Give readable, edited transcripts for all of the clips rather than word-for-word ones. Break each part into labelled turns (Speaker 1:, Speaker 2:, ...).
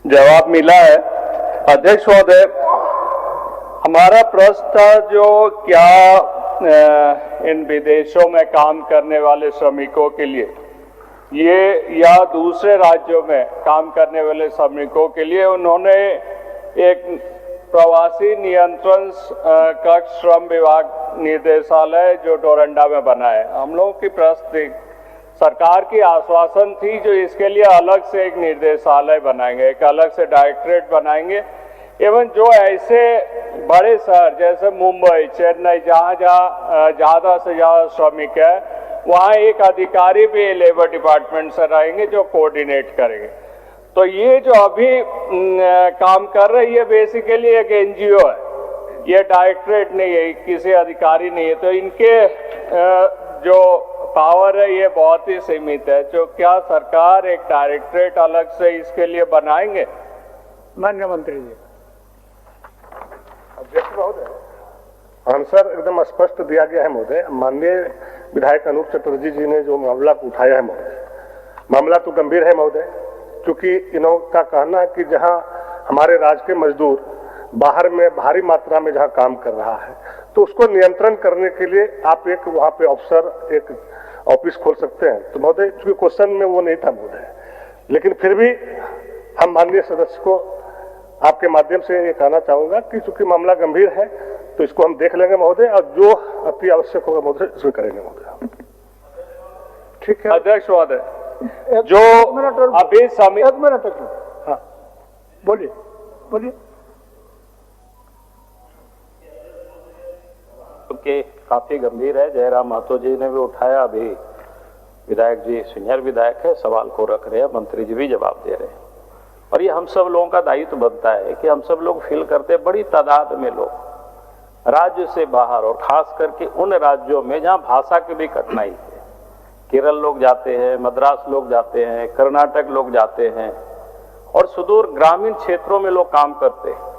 Speaker 1: जवाब मिला है। अध्यक्ष महोदय, हमारा प्रश्न था जो क्या इन विदेशों में काम करने वाले श्रमिकों के लिए ये या दूसरे राज्यों में काम करने वाले श्रमिकों के लिए उन्होंने एक प्रवासी नियंत्रण कक्ष श्रम विभाग निर्देशालय जो डोरंडा में बना है। हम लोगों की प्रश्न थी, सरकार की आश्वासन थी जो इसके लिए अलग से एक निर्देशालय बनाएंगे, एक अलग से डायरेक्टरेट बनाएंगे, एवं जो ऐसे बड़े शहर जैसे मुंबई, चेन्नई जहाँ ज़्यादा से ज़्यादा श्रमिक है वहाँ एक अधिकारी भी लेबर डिपार्टमेंट से रहेंगे जो कोऑर्डिनेट करेंगे। तो ये जो अभी काम कर रही है बेसिकली एक एनजीओ है, ये डायरेक्टरेट नहीं है, किसी अधिकारी नहीं है, तो इनके जो पावर है ये बहुत ही सीमित है। जो क्या सरकार एक डायरेक्टरेट अलग से इसके लिए बनाएंगे?
Speaker 2: माननीय मंत्री जी।
Speaker 3: अध्यक्ष महोदय, आंसर एकदम स्पष्ट दिया गया है महोदय। माननीय विधायक अनूप चटर्जी जी ने जो मामला उठाया है महोदय, मामला तो गंभीर है महोदय, क्योंकि इनका कहना है कि जहां हमारे राज्य के मजदूर बाहर में भारी मात्रा में जहां काम कर रहा है तो उसको नियंत्रण करने के लिए आप एक वहां पे अफसर एक ऑफिस खोल सकते हैं। तो महोदय चूंकि क्वेश्चन में वो नहीं था महोदय, लेकिन फिर भी हम माननीय सदस्य को आपके माध्यम से ये कहना चाहूंगा कि चूंकि मामला गंभीर है तो इसको हम देख लेंगे महोदय, और जो अति आवश्यक होगा महोदय इसमें करेंगे महोदय।
Speaker 1: ठीक है अध्यक्ष महोदय, जो अभी
Speaker 2: एक मिनट, हाँ बोलिए बोलिए।
Speaker 4: क्योंकि काफी गंभीर है, जयराम महतो जी ने भी उठाया, अभी विधायक जी सीनियर विधायक है, सवाल को रख रहे हैं, मंत्री जी भी जवाब दे रहे हैं, और ये हम सब लोगों का दायित्व बनता है कि हम सब लोग फील करते हैं। बड़ी तादाद में लोग राज्य से बाहर और खास करके उन राज्यों में जहां भाषा की भी कठिनाई है, केरल लोग जाते हैं, मद्रास लोग जाते हैं, कर्नाटक लोग जाते हैं, और सुदूर ग्रामीण क्षेत्रों में लोग काम करते हैं,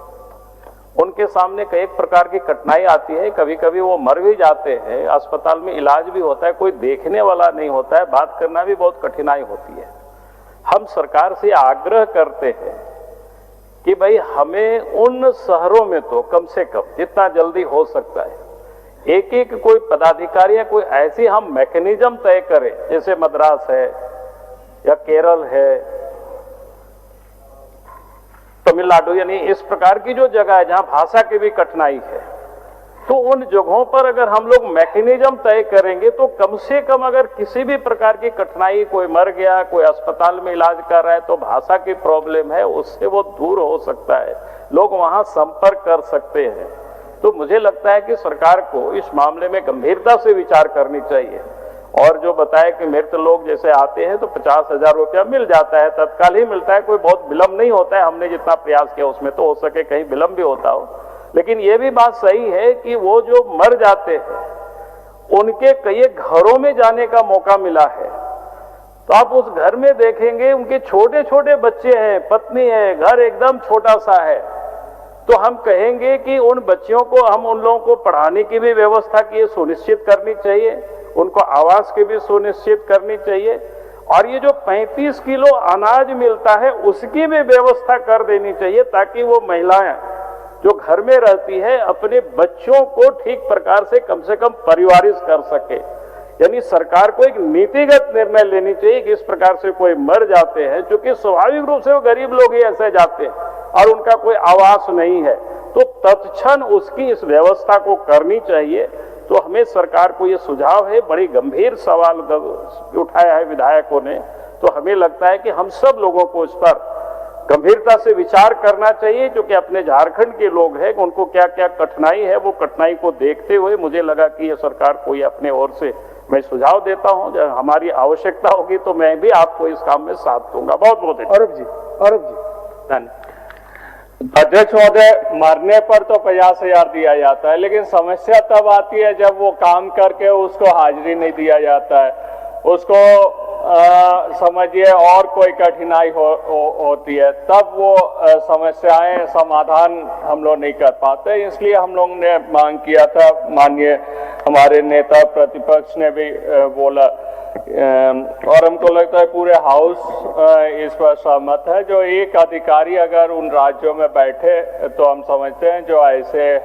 Speaker 4: उनके सामने कई प्रकार की कठिनाई आती है। कभी कभी वो मर भी जाते हैं, अस्पताल में इलाज भी होता है, कोई देखने वाला नहीं होता है, बात करना भी बहुत कठिनाई होती है। हम सरकार से आग्रह करते हैं कि भाई हमें उन शहरों में तो कम से कम जितना जल्दी हो सकता है एक एक कोई पदाधिकारी या कोई ऐसी हम मैकेनिज्म तय करें, जैसे मद्रास है या केरल है, तमिलनाडु, यानी इस प्रकार की जो जगह है जहां भाषा की भी कठिनाई है, तो उन जगहों पर अगर हम लोग मैकेनिज्म तय करेंगे तो कम से कम अगर किसी भी प्रकार की कठिनाई, कोई मर गया, कोई अस्पताल में इलाज कर रहा है तो भाषा की प्रॉब्लम है, उससे वो दूर हो सकता है, लोग वहां संपर्क कर सकते हैं। तो मुझे लगता है कि सरकार को इस मामले में गंभीरता से विचार करनी चाहिए। और जो बताया कि मृत लोग जैसे आते हैं तो 50,000 रुपया मिल जाता है, तत्काल ही मिलता है, कोई बहुत विलंब नहीं होता है। हमने जितना प्रयास किया उसमें तो हो सके कहीं विलंब भी होता हो, लेकिन ये भी बात सही है कि वो जो मर जाते हैं उनके कई घरों में जाने का मौका मिला है, तो आप उस घर में देखेंगे उनके छोटे छोटे बच्चे हैं, पत्नी है, घर एकदम छोटा सा है, तो हम कहेंगे कि उन बच्चियों को हम उन लोगों को पढ़ाने की भी व्यवस्था की सुनिश्चित करनी चाहिए, उनको आवास की भी सुनिश्चित करनी चाहिए, और ये जो 35 किलो अनाज मिलता है उसकी भी व्यवस्था कर देनी चाहिए, ताकि वो महिलाएं जो घर में रहती है अपने बच्चों को ठीक प्रकार से कम परिवारित कर सके। यानी सरकार को एक नीतिगत निर्णय लेनी चाहिए कि इस प्रकार से कोई मर जाते हैं, क्योंकि स्वाभाविक रूप से वो गरीब लोग ही ऐसे जाते हैं और उनका कोई आवास नहीं है, तो तत्क्षण उसकी इस व्यवस्था को करनी चाहिए। तो हमें सरकार को ये सुझाव है, बड़ी गंभीर सवाल उठाया है विधायकों ने, तो हमें लगता है कि हम सब लोगों को इस पर गंभीरता से विचार करना चाहिए, क्योंकि अपने झारखंड के लोग हैं, उनको क्या क्या कठिनाई है, वो कठिनाई को देखते हुए मुझे लगा कि ये सरकार को ये अपने ओर से मैं सुझाव देता हूं, जब हमारी आवश्यकता होगी तो मैं भी आपको इस काम में साथ दूंगा। बहुत बहुत
Speaker 2: औरब जी
Speaker 4: धन्यवाद।
Speaker 1: अध्यक्ष महोदय, मरने पर तो 50,000 दिया जाता है, लेकिन समस्या तब आती है जब वो काम करके उसको हाजिरी नहीं दिया जाता है, उसको समझिए और कोई कठिनाई होती है, तब वो समस्याएं समाधान हम लोग नहीं कर पाते। इसलिए हम लोग ने मांग किया था, माननीय हमारे नेता प्रतिपक्ष ने भी बोला और हमको लगता है पूरे हाउस इस पर सहमत है। जो एक अधिकारी अगर उन राज्यों में बैठे तो हम समझते हैं जो ऐसे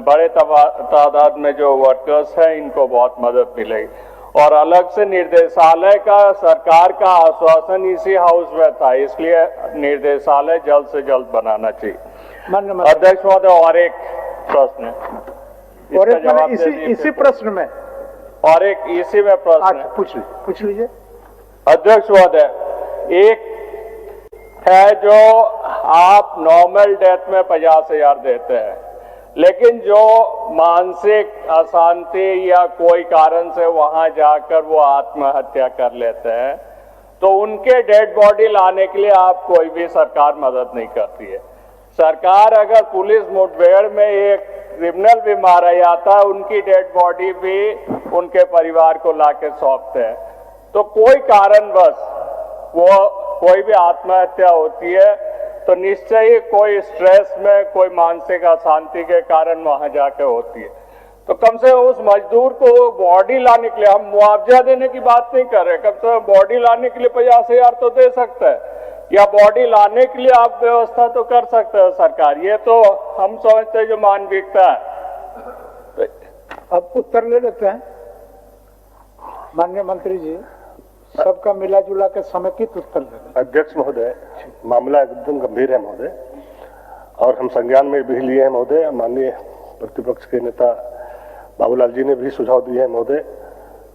Speaker 1: बड़े तादाद में जो वर्कर्स हैं इनको बहुत मदद मिलेगी। और अलग से निर्देशालय का सरकार का आश्वासन इसी हाउस में था, इसलिए निर्देशालय जल्द से जल्द बनाना चाहिए।
Speaker 2: माननीय मंत्री,
Speaker 1: अध्यक्ष महोदय और एक प्रश्न है,
Speaker 2: और
Speaker 1: इसका
Speaker 2: एक
Speaker 1: जवाब
Speaker 2: मैंने
Speaker 1: दे दीजिए।
Speaker 2: इसी प्रश्न में
Speaker 1: और एक इसी में प्रश्न
Speaker 2: अच्छा
Speaker 1: है।
Speaker 2: पूछ लीजिए।
Speaker 1: अध्यक्ष महोदय, एक है जो आप नॉर्मल डेथ में 50,000 देते हैं, लेकिन जो मानसिक अशांति या कोई कारण से वहां जाकर वो आत्महत्या कर लेते हैं तो उनके डेड बॉडी लाने के लिए आप कोई भी सरकार मदद नहीं करती है। सरकार अगर पुलिस मुठभेड़ में एक क्रिमिनल भी मारा जाता है उनकी डेड बॉडी भी उनके परिवार को लाके सौंपते हैं। तो कोई कारणवश वो कोई भी आत्महत्या होती है तो निश्चय ही कोई स्ट्रेस में कोई मानसिक अशांति के कारण वहां जाके होती है। तो कम से कम उस मजदूर को बॉडी लाने के लिए, हम मुआवजा देने की बात नहीं कर रहे, कम से कम बॉडी लाने के लिए 50,000 तो दे सकते हैं, या बॉडी लाने के लिए आप व्यवस्था तो कर सकते हो सरकार। ये तो हम समझते हैं जो मानविकता है।
Speaker 2: अब उत्तर ले लेते हैं। माननीय मंत्री जी, सबका मिला जुला के समेकित उत्तर दें।
Speaker 3: अध्यक्ष महोदय, मामला एकदम गंभीर है महोदय, और हम संज्ञान में भी लिए हैं महोदय। माननीय प्रतिपक्ष के नेता बाबूलाल जी ने भी सुझाव दिए हैं महोदय,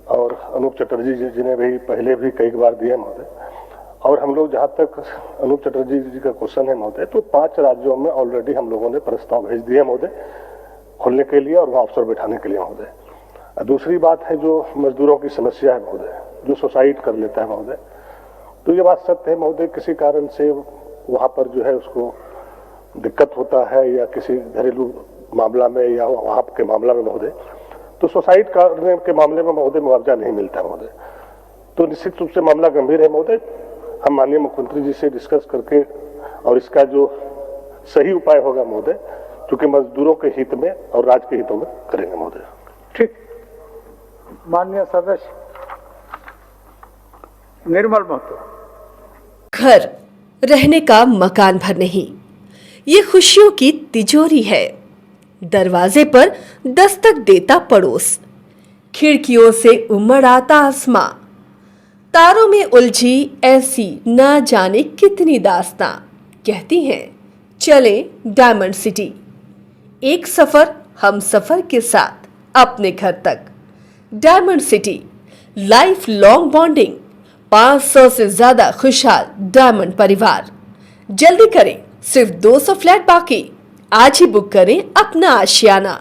Speaker 3: और अनूप चटर्जी जी ने भी पहले भी कई बार दिए हैं महोदय। और हम लोग, जहां तक अनूप चटर्जी जी का क्वेश्चन है महोदय, तो 5 राज्यों में ऑलरेडी हम लोगों ने प्रस्ताव भेज दिए महोदय खोलने के लिए और वहां अफसर बैठाने के लिए महोदय। दूसरी बात है जो मजदूरों की समस्या है महोदय, जो सुसाइड कर लेता है महोदय, तो ये बात सत्य है महोदय, किसी कारण से वहां पर जो है उसको दिक्कत होता है या किसी घरेलू मामला में या वहां के मामला में महोदय, तो सुसाइड करने के मामले में महोदय मुआवजा नहीं मिलता महोदय। तो निश्चित रूप से मामला गंभीर है महोदय। हम माननीय मुख्यमंत्री जी से डिस्कस करके और इसका जो सही उपाय होगा महोदय, क्योंकि मजदूरों के हित में और राज्य के हितों में करेंगे महोदय।
Speaker 2: ठीक। माननीय सदस्य निर्मल महतो।
Speaker 5: घर रहने का मकान भर नहीं, ये खुशियों की तिजोरी है। दरवाजे पर दस्तक देता पड़ोस, खिड़कियों से उमड़ आता आसमां, तारों में उलझी ऐसी ना जाने कितनी दास्तां। कहती हैं चले डायमंड सिटी, एक सफर हम सफर के साथ अपने घर तक। Diamond city, life long bonding, 500 से ज्यादा खुशहाल डायमंड परिवार। जल्दी करें, सिर्फ 200 फ्लैट बाकी। आज ही बुक करें अपना आशियाना।